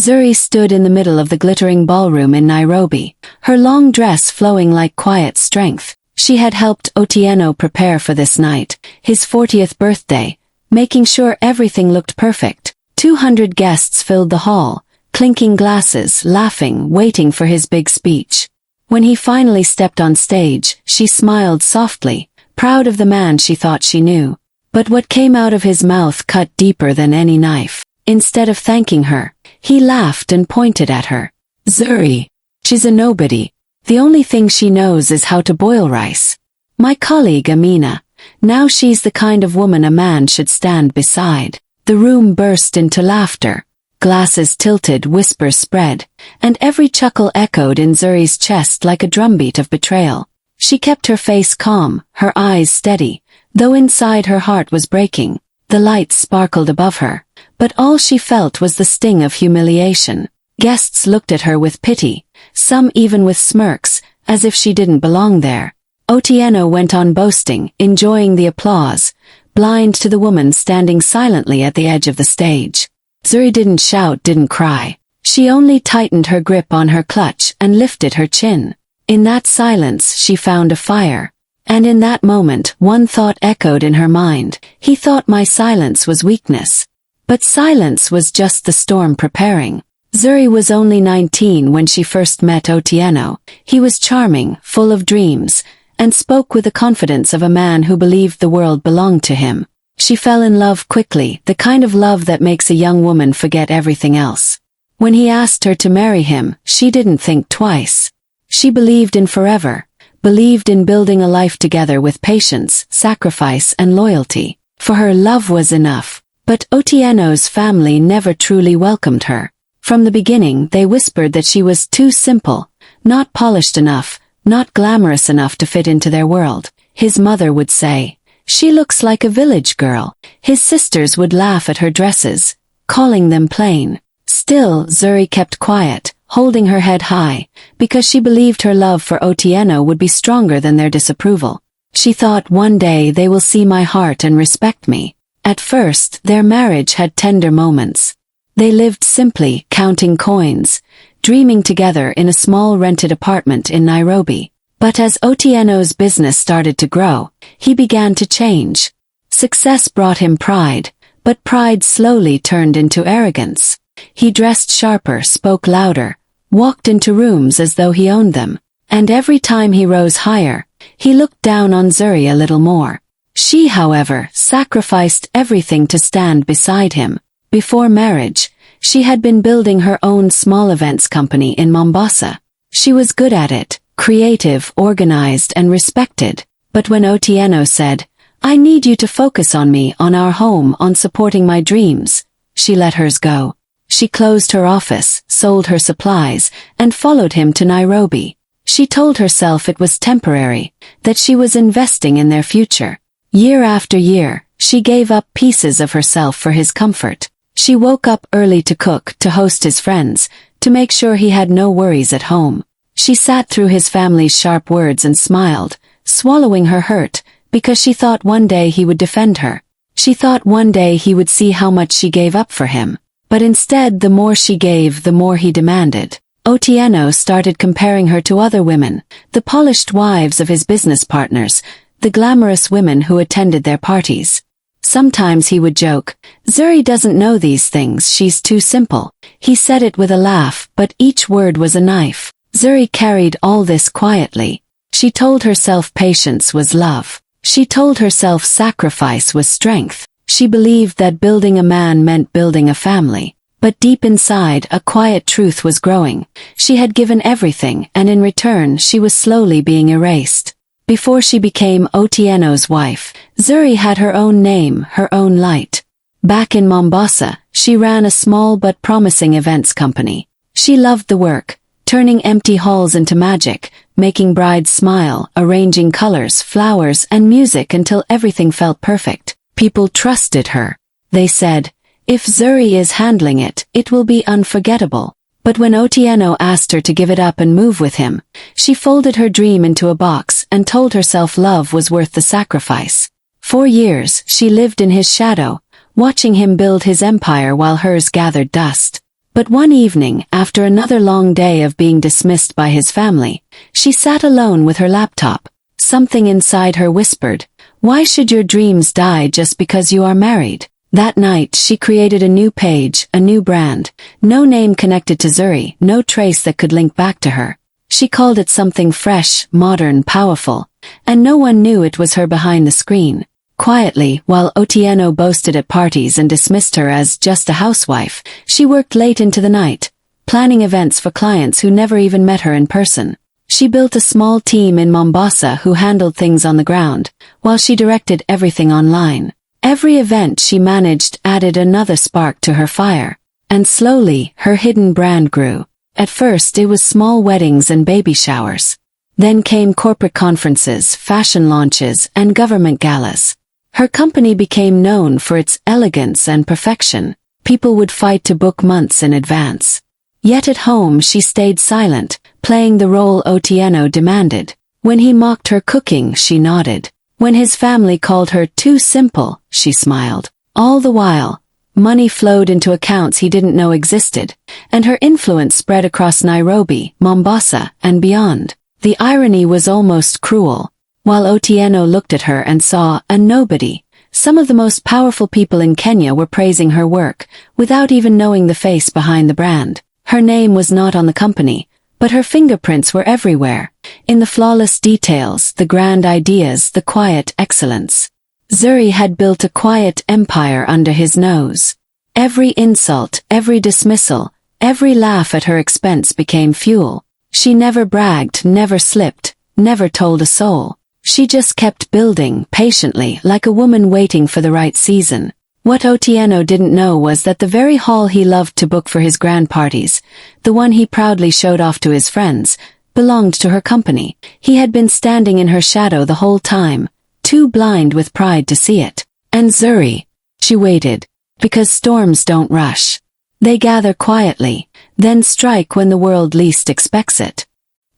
Zuri stood in the middle of the glittering ballroom in Nairobi, her long dress flowing like quiet strength. She had helped Otieno prepare for this night, his 40th birthday, making sure everything looked perfect. 200 guests filled the hall, clinking glasses, laughing, waiting for his big speech. When he finally stepped on stage, she smiled softly, proud of the man she thought she knew. But what came out of his mouth cut deeper than any knife. Instead of thanking her, he laughed and pointed at her. Zuri. She's a nobody. The only thing she knows is how to boil rice. My colleague Amina. Now she's the kind of woman a man should stand beside. The room burst into laughter. Glasses tilted, whispers spread, and every chuckle echoed in Zuri's chest like a drumbeat of betrayal. She kept her face calm, her eyes steady, though inside her heart was breaking. The lights sparkled above her, but all she felt was the sting of humiliation. Guests looked at her with pity, some even with smirks, as if she didn't belong there. Otieno went on boasting, enjoying the applause, blind to the woman standing silently at the edge of the stage. Zuri didn't shout, didn't cry. She only tightened her grip on her clutch and lifted her chin. In that silence she found a fire. And in that moment, one thought echoed in her mind. He thought my silence was weakness. But silence was just the storm preparing. Zuri was only 19 when she first met Otieno. He was charming, full of dreams, and spoke with the confidence of a man who believed the world belonged to him. She fell in love quickly, the kind of love that makes a young woman forget everything else. When he asked her to marry him, she didn't think twice. She believed in forever. Believed in building a life together with patience, sacrifice, and loyalty. For her, love was enough. But Otieno's family never truly welcomed her. From the beginning, they whispered that she was too simple, not polished enough, not glamorous enough to fit into their world. His mother would say, "She looks like a village girl." His sisters would laugh at her dresses, calling them plain. Still, Zuri kept quiet, holding her head high, because she believed her love for Otieno would be stronger than their disapproval. She thought, one day they will see my heart and respect me. At first, their marriage had tender moments. They lived simply, counting coins, dreaming together in a small rented apartment in Nairobi. But as Otieno's business started to grow, he began to change. Success brought him pride, but pride slowly turned into arrogance. He dressed sharper, spoke louder, walked into rooms as though he owned them, and every time he rose higher, he looked down on Zuri a little more. She, however, sacrificed everything to stand beside him. Before marriage, she had been building her own small events company in Mombasa. She was good at it, creative, organized, and respected. But when Otieno said, "I need you to focus on me, on our home, on supporting my dreams," she let hers go. She closed her office, sold her supplies, and followed him to Nairobi. She told herself it was temporary, that she was investing in their future. Year after year, she gave up pieces of herself for his comfort. She woke up early to cook, to host his friends, to make sure he had no worries at home. She sat through his family's sharp words and smiled, swallowing her hurt, because she thought one day he would defend her. She thought one day he would see how much she gave up for him. But instead, the more she gave, the more he demanded. Otieno started comparing her to other women, the polished wives of his business partners, the glamorous women who attended their parties. Sometimes he would joke, "Zuri doesn't know these things, she's too simple." He said it with a laugh, but each word was a knife. Zuri carried all this quietly. She told herself patience was love. She told herself sacrifice was strength. She believed that building a man meant building a family. But deep inside, a quiet truth was growing. She had given everything, and in return she was slowly being erased. Before she became Otieno's wife, Zuri had her own name, her own light. Back in Mombasa, she ran a small but promising events company. She loved the work, turning empty halls into magic, making brides smile, arranging colors, flowers, and music until everything felt perfect. People trusted her. They said, "If Zuri is handling it, it will be unforgettable." But when Otieno asked her to give it up and move with him, she folded her dream into a box and told herself love was worth the sacrifice. For years, she lived in his shadow, watching him build his empire while hers gathered dust. But one evening, after another long day of being dismissed by his family, she sat alone with her laptop. Something inside her whispered, "Why should your dreams die just because you are married?" That night she created a new page, a new brand. No name connected to Zuri, no trace that could link back to her. She called it something fresh, modern, powerful, and no one knew it was her behind the screen. Quietly, while Otieno boasted at parties and dismissed her as just a housewife, she worked late into the night, planning events for clients who never even met her in person. She built a small team in Mombasa who handled things on the ground, while she directed everything online. Every event she managed added another spark to her fire, and slowly, her hidden brand grew. At first it was small weddings and baby showers. Then came corporate conferences, fashion launches, and government galas. Her company became known for its elegance and perfection. People would fight to book months in advance. Yet at home she stayed silent, playing the role Otieno demanded. When he mocked her cooking, she nodded. When his family called her too simple, she smiled. All the while, money flowed into accounts he didn't know existed, and her influence spread across Nairobi, Mombasa, and beyond. The irony was almost cruel. While Otieno looked at her and saw a nobody, some of the most powerful people in Kenya were praising her work, without even knowing the face behind the brand. Her name was not on the company, but her fingerprints were everywhere, in the flawless details, the grand ideas, the quiet excellence. Zuri had built a quiet empire under his nose. Every insult, every dismissal, every laugh at her expense became fuel. She never bragged, never slipped, never told a soul. She just kept building, patiently, like a woman waiting for the right season. What Otieno didn't know was that the very hall he loved to book for his grand parties, the one he proudly showed off to his friends, belonged to her company. He had been standing in her shadow the whole time, too blind with pride to see it. And Zuri, she waited, because storms don't rush. They gather quietly, then strike when the world least expects it.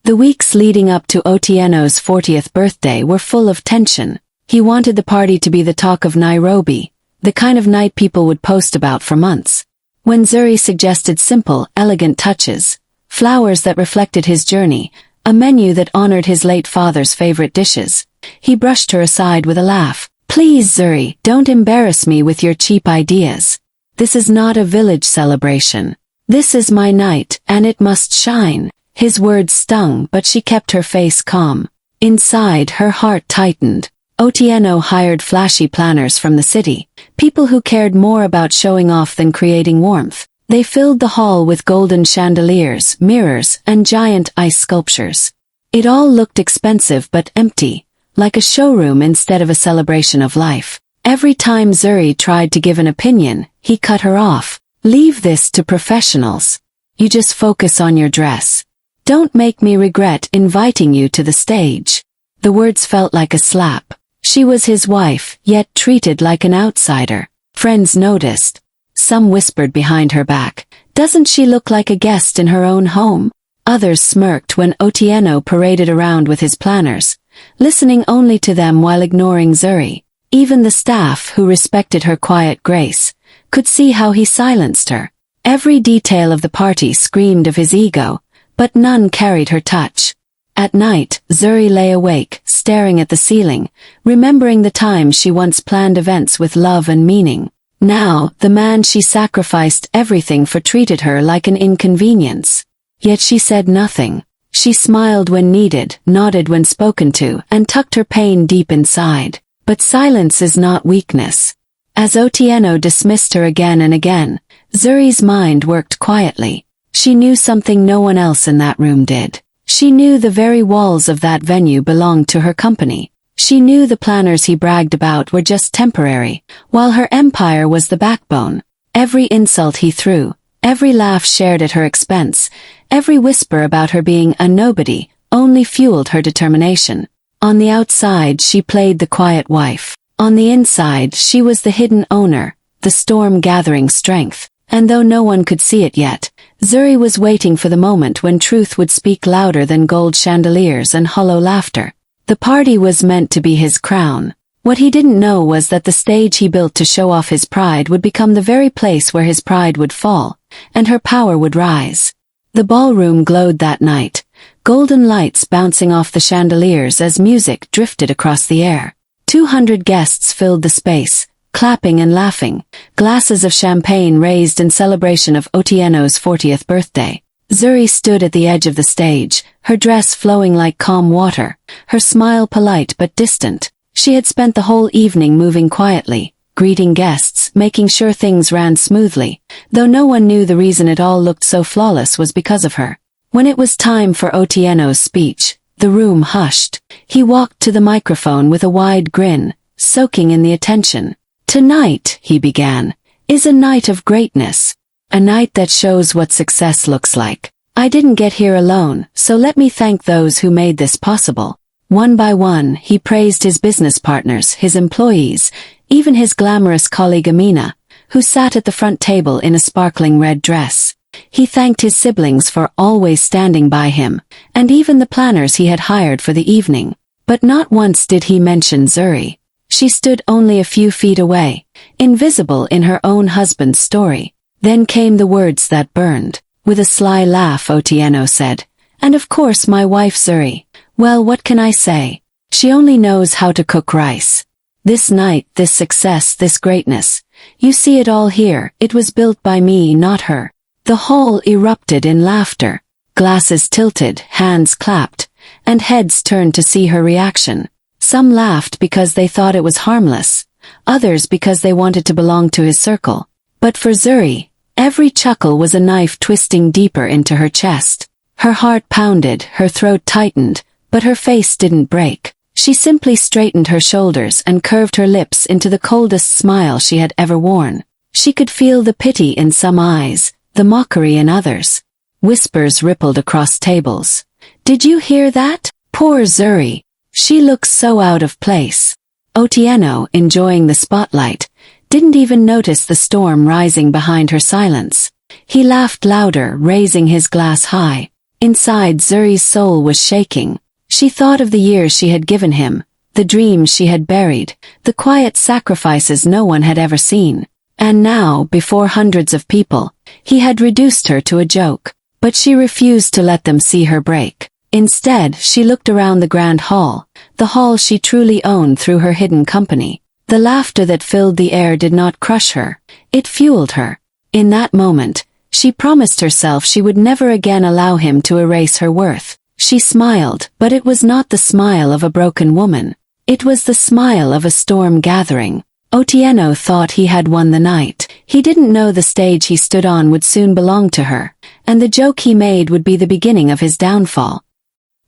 The weeks leading up to Otieno's 40th birthday were full of tension. He wanted the party to be the talk of Nairobi, the kind of night people would post about for months. When Zuri suggested simple, elegant touches, flowers that reflected his journey, a menu that honored his late father's favorite dishes, he brushed her aside with a laugh. "Please, Zuri, don't embarrass me with your cheap ideas. This is not a village celebration. This is my night, and it must shine." His words stung, but she kept her face calm. Inside, her heart tightened. Otieno hired flashy planners from the city, people who cared more about showing off than creating warmth. They filled the hall with golden chandeliers, mirrors, and giant ice sculptures. It all looked expensive but empty, like a showroom instead of a celebration of life. Every time Zuri tried to give an opinion, he cut her off. "Leave this to professionals. You just focus on your dress. Don't make me regret inviting you to the stage." The words felt like a slap. She was his wife, yet treated like an outsider. Friends noticed. Some whispered behind her back, "Doesn't she look like a guest in her own home?" Others smirked when Otieno paraded around with his planners, listening only to them while ignoring Zuri. Even the staff, who respected her quiet grace, could see how he silenced her. Every detail of the party screamed of his ego, but none carried her touch. At night, Zuri lay awake, staring at the ceiling, remembering the times she once planned events with love and meaning. Now, the man she sacrificed everything for treated her like an inconvenience. Yet she said nothing. She smiled when needed, nodded when spoken to, and tucked her pain deep inside. But silence is not weakness. As Otieno dismissed her again and again, Zuri's mind worked quietly. She knew something no one else in that room did. She knew the very walls of that venue belonged to her company. She knew the planners he bragged about were just temporary, while her empire was the backbone. Every insult he threw, every laugh shared at her expense, every whisper about her being a nobody, only fueled her determination. On the outside she played the quiet wife. On the inside she was the hidden owner, the storm-gathering strength. And though no one could see it yet, Zuri was waiting for the moment when truth would speak louder than gold chandeliers and hollow laughter. The party was meant to be his crown. What he didn't know was that the stage he built to show off his pride would become the very place where his pride would fall, and her power would rise. The ballroom glowed that night, golden lights bouncing off the chandeliers as music drifted across the air. 200 guests filled the space, clapping and laughing, glasses of champagne raised in celebration of Otieno's 40th birthday. Zuri stood at the edge of the stage, her dress flowing like calm water, her smile polite but distant. She had spent the whole evening moving quietly, greeting guests, making sure things ran smoothly, though no one knew the reason it all looked so flawless was because of her. When it was time for Otieno's speech, the room hushed. He walked to the microphone with a wide grin, soaking in the attention. "Tonight," he began, "is a night of greatness. A night that shows what success looks like. I didn't get here alone, so let me thank those who made this possible." One by one, he praised his business partners, his employees, even his glamorous colleague Amina, who sat at the front table in a sparkling red dress. He thanked his siblings for always standing by him, and even the planners he had hired for the evening. But not once did he mention Zuri. She stood only a few feet away, invisible in her own husband's story. Then came the words that burned. With a sly laugh, Otieno said, "And of course my wife Zuri. Well, what can I say? She only knows how to cook rice. This night, this success, this greatness. You see it all here, it was built by me, not her." The hall erupted in laughter. Glasses tilted, hands clapped, and heads turned to see her reaction. Some laughed because they thought it was harmless, others because they wanted to belong to his circle. But for Zuri, every chuckle was a knife twisting deeper into her chest. Her heart pounded, her throat tightened, but her face didn't break. She simply straightened her shoulders and curved her lips into the coldest smile she had ever worn. She could feel the pity in some eyes, the mockery in others. Whispers rippled across tables. "Did you hear that? Poor Zuri. She looks so out of place." Otieno, enjoying the spotlight, didn't even notice the storm rising behind her silence. He laughed louder, raising his glass high. Inside, Zuri's soul was shaking. She thought of the years she had given him, the dreams she had buried, the quiet sacrifices no one had ever seen. And now, before hundreds of people, he had reduced her to a joke. But she refused to let them see her break. Instead, she looked around the grand hall, the hall she truly owned through her hidden company. The laughter that filled the air did not crush her, it fueled her. In that moment, she promised herself she would never again allow him to erase her worth. She smiled, but it was not the smile of a broken woman. It was the smile of a storm gathering. Otieno thought he had won the night. He didn't know the stage he stood on would soon belong to her, and the joke he made would be the beginning of his downfall.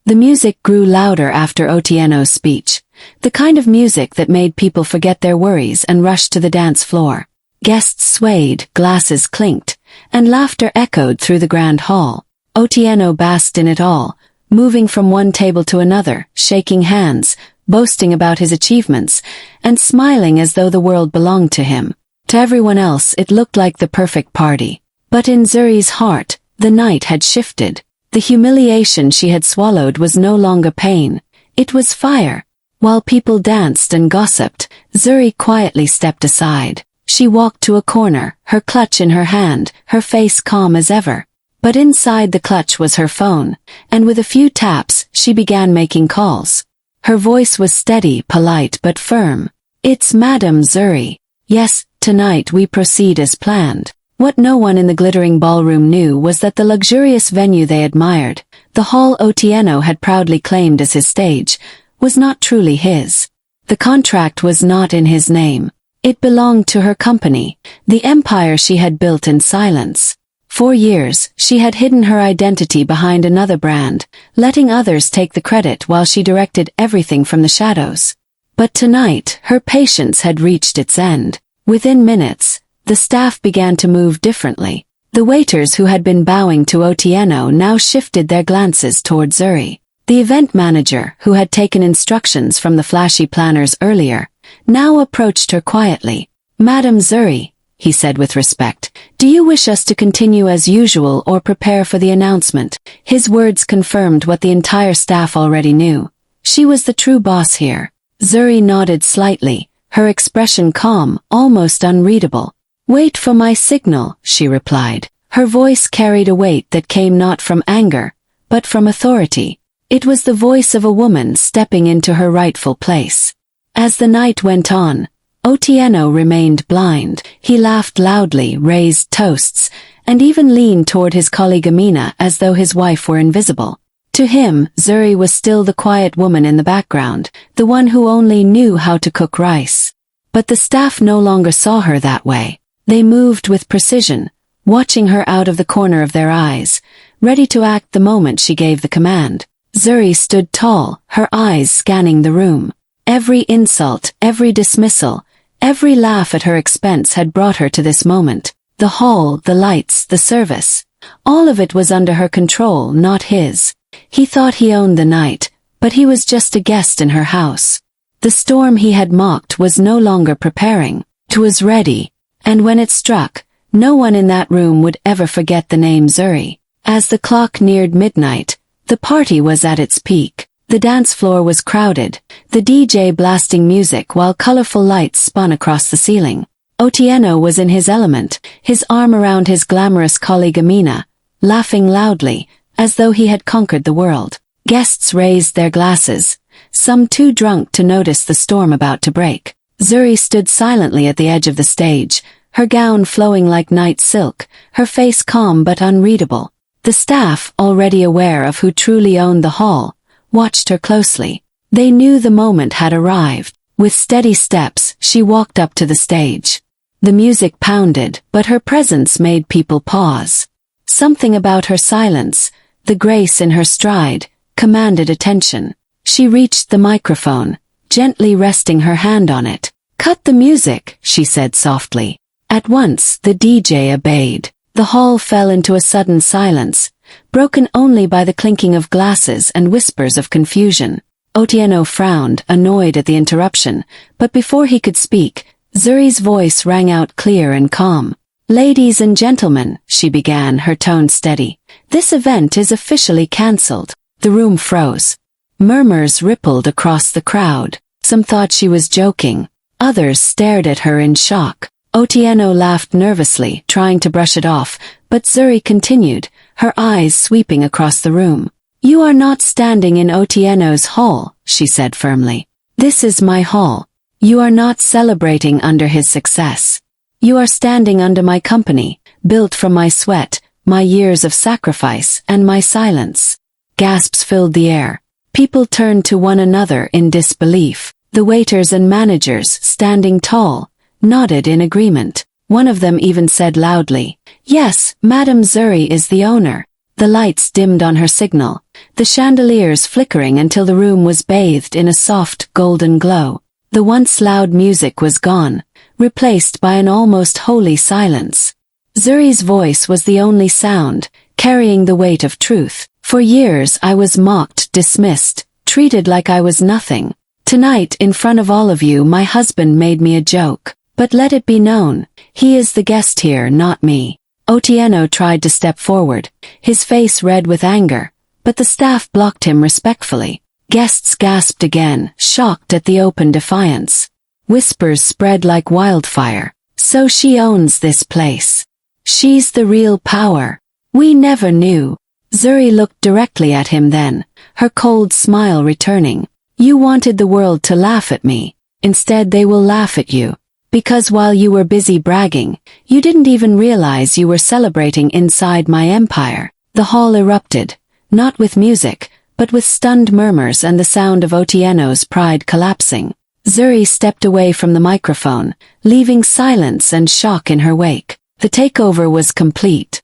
The music grew louder after Otieno's speech, the kind of music that made people forget their worries and rush to the dance floor. Guests swayed, glasses clinked, and laughter echoed through the grand hall. Otieno basked in it all, moving from one table to another, shaking hands, boasting about his achievements, and smiling as though the world belonged to him. To everyone else it looked like the perfect party. But in Zuri's heart, the night had shifted. The humiliation she had swallowed was no longer pain, it was fire. While people danced and gossiped, Zuri quietly stepped aside. She walked to a corner, her clutch in her hand, her face calm as ever. But inside the clutch was her phone, and with a few taps, she began making calls. Her voice was steady, polite but firm. "It's Madame Zuri. Yes, tonight we proceed as planned." What no one in the glittering ballroom knew was that the luxurious venue they admired, the hall Otieno had proudly claimed as his stage, was not truly his. The contract was not in his name. It belonged to her company, the empire she had built in silence. For years, she had hidden her identity behind another brand, letting others take the credit while she directed everything from the shadows. But tonight, her patience had reached its end. Within minutes, the staff began to move differently. The waiters who had been bowing to Otieno now shifted their glances toward Zuri. The event manager, who had taken instructions from the flashy planners earlier, now approached her quietly. "Madame Zuri," he said with respect, "do you wish us to continue as usual or prepare for the announcement?" His words confirmed what the entire staff already knew. She was the true boss here. Zuri nodded slightly, her expression calm, almost unreadable. "Wait for my signal," she replied. Her voice carried a weight that came not from anger, but from authority. It was the voice of a woman stepping into her rightful place. As the night went on, Otieno remained blind. He laughed loudly, raised toasts, and even leaned toward his colleague Amina as though his wife were invisible. To him, Zuri was still the quiet woman in the background, the one who only knew how to cook rice. But the staff no longer saw her that way. They moved with precision, watching her out of the corner of their eyes, ready to act the moment she gave the command. Zuri stood tall, her eyes scanning the room. Every insult, every dismissal, every laugh at her expense had brought her to this moment. The hall, the lights, the service. All of it was under her control, not his. He thought he owned the night, but he was just a guest in her house. The storm he had mocked was no longer preparing. It was ready, and when it struck, no one in that room would ever forget the name Zuri. As the clock neared midnight, the party was at its peak. The dance floor was crowded, the DJ blasting music while colorful lights spun across the ceiling. Otieno was in his element, his arm around his glamorous colleague Amina, laughing loudly, as though he had conquered the world. Guests raised their glasses, some too drunk to notice the storm about to break. Zuri stood silently at the edge of the stage, her gown flowing like night silk, her face calm but unreadable. The staff, already aware of who truly owned the hall, watched her closely. They knew the moment had arrived. With steady steps, she walked up to the stage. The music pounded, but her presence made people pause. Something about her silence, the grace in her stride, commanded attention. She reached the microphone, gently resting her hand on it. "Cut the music," she said softly. At once, the DJ obeyed. The hall fell into a sudden silence, broken only by the clinking of glasses and whispers of confusion. Otieno frowned, annoyed at the interruption, but before he could speak, Zuri's voice rang out clear and calm. "Ladies and gentlemen," she began, her tone steady, "this event is officially cancelled." The room froze. Murmurs rippled across the crowd. Some thought she was joking. Others stared at her in shock. Otieno laughed nervously, trying to brush it off, but Zuri continued, her eyes sweeping across the room. "You are not standing in Otieno's hall," she said firmly. "This is my hall. You are not celebrating under his success. You are standing under my company, built from my sweat, my years of sacrifice, and my silence." Gasps filled the air. People turned to one another in disbelief. The waiters and managers, standing tall, nodded in agreement. One of them even said loudly, "Yes, Madame Zuri is the owner." The lights dimmed on her signal, the chandeliers flickering until the room was bathed in a soft, golden glow. The once loud music was gone, replaced by an almost holy silence. Zuri's voice was the only sound, carrying the weight of truth. "For years I was mocked, dismissed, treated like I was nothing. Tonight, in front of all of you, my husband made me a joke. But let it be known, he is the guest here, not me." Otieno tried to step forward, his face red with anger, but the staff blocked him respectfully. Guests gasped again, shocked at the open defiance. Whispers spread like wildfire. "So she owns this place. She's the real power. We never knew." Zuri looked directly at him then, her cold smile returning. "You wanted the world to laugh at me. Instead they will laugh at you. Because while you were busy bragging, you didn't even realize you were celebrating inside my empire." The hall erupted, not with music, but with stunned murmurs and the sound of Otieno's pride collapsing. Zuri stepped away from the microphone, leaving silence and shock in her wake. The takeover was complete.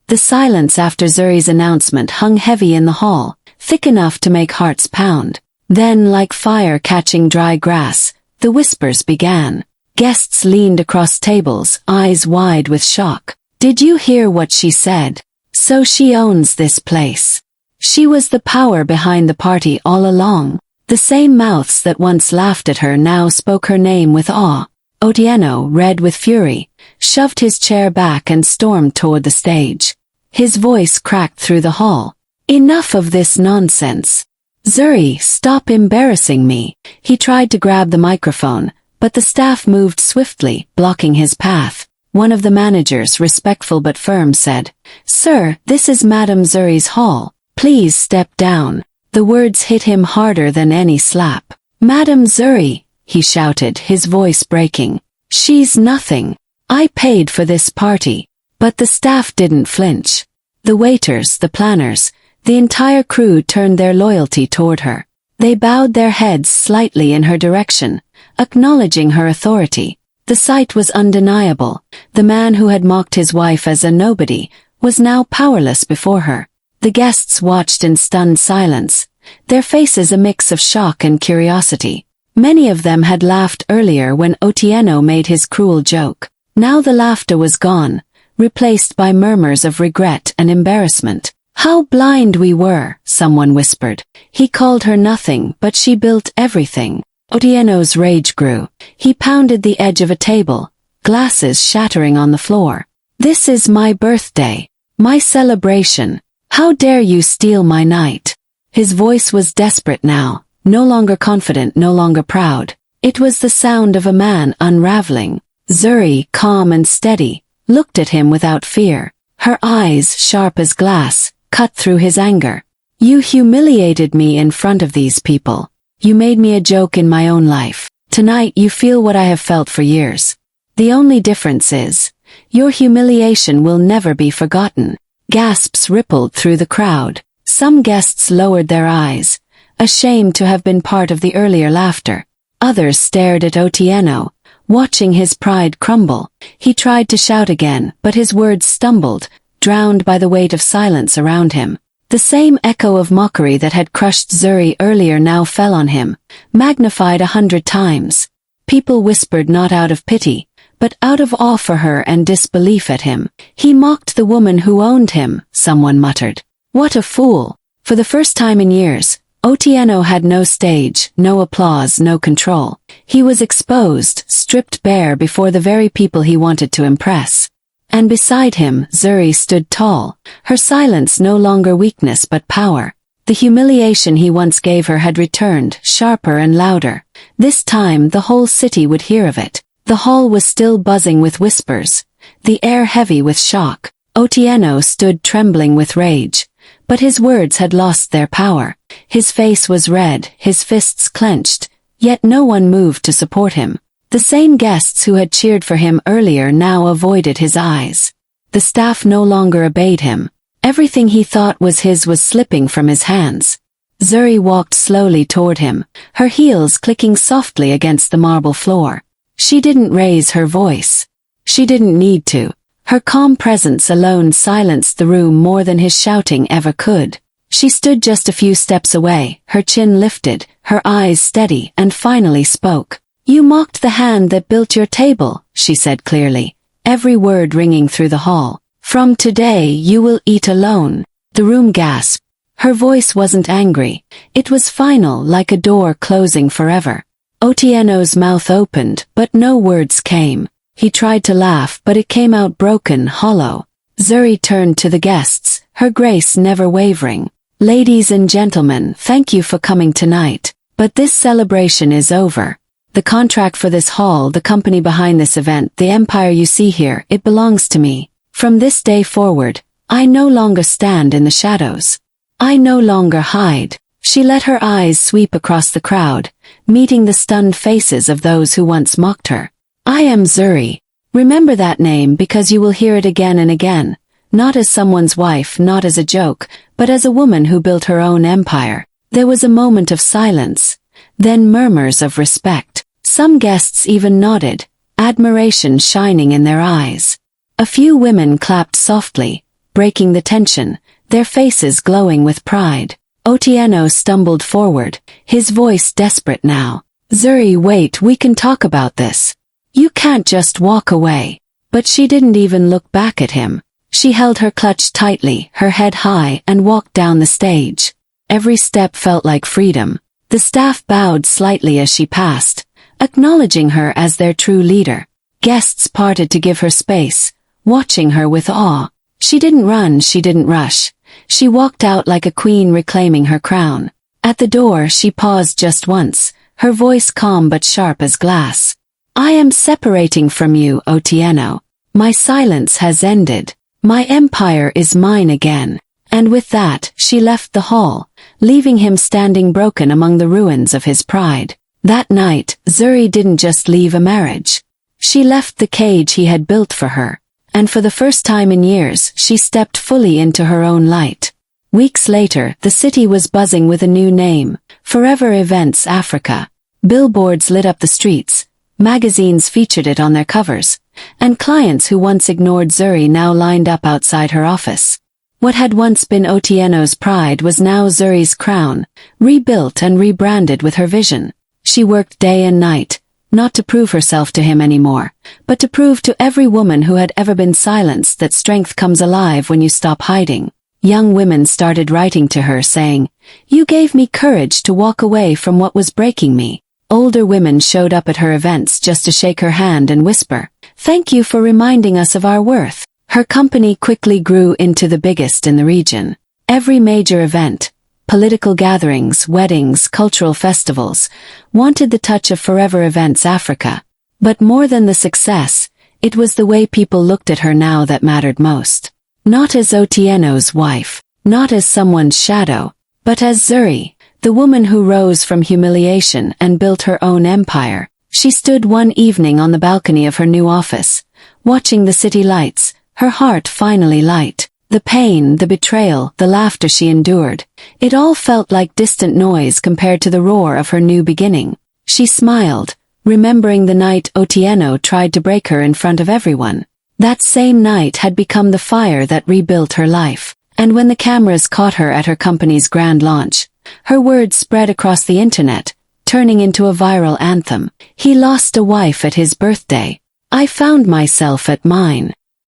The silence after Zuri's announcement hung heavy in the hall, thick enough to make hearts pound. Then, like fire catching dry grass, the whispers began. Guests leaned across tables, eyes wide with shock. "Did you hear what she said? So she owns this place. She was the power behind the party all along." The same mouths that once laughed at her now spoke her name with awe. Otieno, red with fury, shoved his chair back and stormed toward the stage. His voice cracked through the hall. "Enough of this nonsense. "Zuri, stop embarrassing me." He tried to grab the microphone, but the staff moved swiftly, blocking his path. One of the managers, respectful but firm, said, "Sir, this is Madame Zuri's hall. Please step down." The words hit him harder than any slap. "Madame Zuri," he shouted, his voice breaking. "She's nothing. I paid for this party." But the staff didn't flinch. The waiters, the planners, the entire crew turned their loyalty toward her. They bowed their heads slightly in her direction, acknowledging her authority. The sight was undeniable. The man who had mocked his wife as a nobody was now powerless before her. The guests watched in stunned silence, their faces a mix of shock and curiosity. Many of them had laughed earlier when Otieno made his cruel joke. Now the laughter was gone, replaced by murmurs of regret and embarrassment. "How blind we were," someone whispered. "He called her nothing, but she built everything." Otieno's rage grew. He pounded the edge of a table, glasses shattering on the floor. "This is my birthday, my celebration. How dare you steal my night?" His voice was desperate now, no longer confident, no longer proud. It was the sound of a man unraveling. Zuri, calm and steady, looked at him without fear. Her eyes, sharp as glass, cut through his anger. "You humiliated me in front of these people. You made me a joke in my own life. Tonight you feel what I have felt for years. The only difference is, your humiliation will never be forgotten." Gasps rippled through the crowd. Some guests lowered their eyes, ashamed to have been part of the earlier laughter. Others stared at Otieno, watching his pride crumble. He tried to shout again, but his words stumbled, drowned by the weight of silence around him. The same echo of mockery that had crushed Zuri earlier now fell on him, magnified 100 times. People whispered not out of pity, but out of awe for her and disbelief at him. "He mocked the woman who owned him," someone muttered. "What a fool." For the first time in years, Otieno had no stage, no applause, no control. He was exposed, stripped bare before the very people he wanted to impress. And beside him, Zuri stood tall, her silence no longer weakness but power. The humiliation he once gave her had returned, sharper and louder. This time the whole city would hear of it. The hall was still buzzing with whispers, the air heavy with shock. Otieno stood trembling with rage, but his words had lost their power. His face was red, his fists clenched, yet no one moved to support him. The same guests who had cheered for him earlier now avoided his eyes. The staff no longer obeyed him. Everything he thought was his was slipping from his hands. Zuri walked slowly toward him, her heels clicking softly against the marble floor. She didn't raise her voice. She didn't need to. Her calm presence alone silenced the room more than his shouting ever could. She stood just a few steps away, her chin lifted, her eyes steady, and finally spoke. "You mocked the hand that built your table," she said clearly, every word ringing through the hall. "From today you will eat alone." The room gasped. Her voice wasn't angry. It was final, like a door closing forever. Otieno's mouth opened, but no words came. He tried to laugh, but it came out broken, hollow. Zuri turned to the guests, her grace never wavering. "Ladies and gentlemen, thank you for coming tonight. But this celebration is over. The contract for this hall, the company behind this event, the empire you see here, it belongs to me. From this day forward, I no longer stand in the shadows. I no longer hide." She let her eyes sweep across the crowd, meeting the stunned faces of those who once mocked her. "I am Zuri. Remember that name because you will hear it again and again, not as someone's wife, not as a joke, but as a woman who built her own empire." There was a moment of silence, then murmurs of respect. Some guests even nodded, admiration shining in their eyes. A few women clapped softly, breaking the tension, their faces glowing with pride. Otieno stumbled forward, his voice desperate now. "Zuri, wait, we can talk about this. You can't just walk away." But she didn't even look back at him. She held her clutch tightly, her head high, and walked down the stage. Every step felt like freedom. The staff bowed slightly as she passed, acknowledging her as their true leader. Guests parted to give her space, watching her with awe. She didn't run, she didn't rush. She walked out like a queen reclaiming her crown. At the door she paused just once, her voice calm but sharp as glass. "I am separating from you, Otieno. My silence has ended. My empire is mine again." And with that, she left the hall, leaving him standing broken among the ruins of his pride. That night, Zuri didn't just leave a marriage. She left the cage he had built for her, and for the first time in years, she stepped fully into her own light. Weeks later, the city was buzzing with a new name, Forever Events Africa. Billboards lit up the streets, magazines featured it on their covers, and clients who once ignored Zuri now lined up outside her office. What had once been Otieno's pride was now Zuri's crown, rebuilt and rebranded with her vision. She worked day and night, not to prove herself to him anymore, but to prove to every woman who had ever been silenced that strength comes alive when you stop hiding. Young women started writing to her saying, "You gave me courage to walk away from what was breaking me." Older women showed up at her events just to shake her hand and whisper, "Thank you for reminding us of our worth." Her company quickly grew into the biggest in the region. Every major event, political gatherings, weddings, cultural festivals, wanted the touch of Forever Events Africa. But more than the success, it was the way people looked at her now that mattered most. Not as Otieno's wife, not as someone's shadow, but as Zuri, the woman who rose from humiliation and built her own empire. She stood one evening on the balcony of her new office, watching the city lights, her heart finally light. The pain, the betrayal, the laughter she endured, it all felt like distant noise compared to the roar of her new beginning. She smiled, remembering the night Otieno tried to break her in front of everyone. That same night had become the fire that rebuilt her life. And when the cameras caught her at her company's grand launch, her words spread across the internet, turning into a viral anthem. "He lost a wife at his birthday. I found myself at mine."